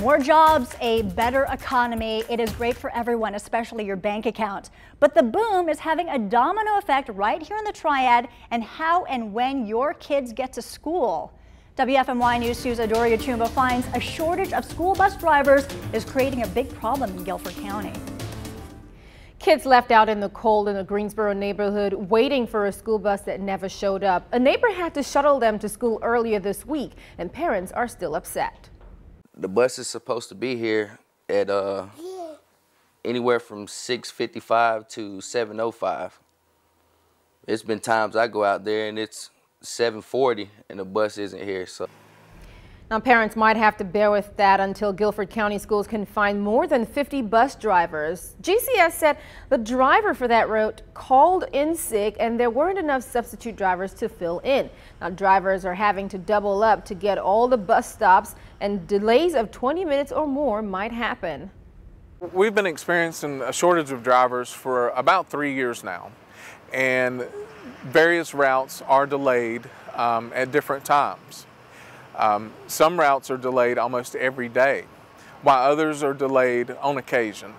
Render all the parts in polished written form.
More jobs, a better economy. It is great for everyone, especially your bank account. But the boom is having a domino effect right here in the Triad and how and when your kids get to school. WFMY News 2's Adoria Chumba finds a shortage of school bus drivers is creating a big problem in Guilford County. Kids left out in the cold in a Greensboro neighborhood waiting for a school bus that never showed up. A neighbor had to shuttle them to school earlier this week, and parents are still upset. The bus is supposed to be here at anywhere from 6:55 to 7:05. It's been times I go out there and it's 7:40 and the bus isn't here. So now parents might have to bear with that until Guilford County schools can find more than 50 bus drivers. GCS said the driver for that route called in sick and there weren't enough substitute drivers to fill in. Now drivers are having to double up to get all the bus stops, and delays of 20 minutes or more might happen. We've been experiencing a shortage of drivers for about 3 years now, and various routes are delayed at different times. Some routes are delayed almost every day, while others are delayed on occasion.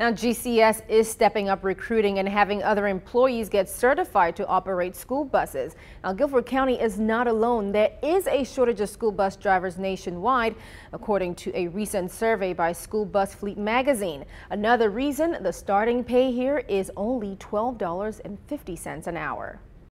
Now GCS is stepping up recruiting and having other employees get certified to operate school buses. Now Guilford County is not alone. There is a shortage of school bus drivers nationwide, according to a recent survey by School Bus Fleet magazine. Another reason the starting pay here is only $12.50 an hour.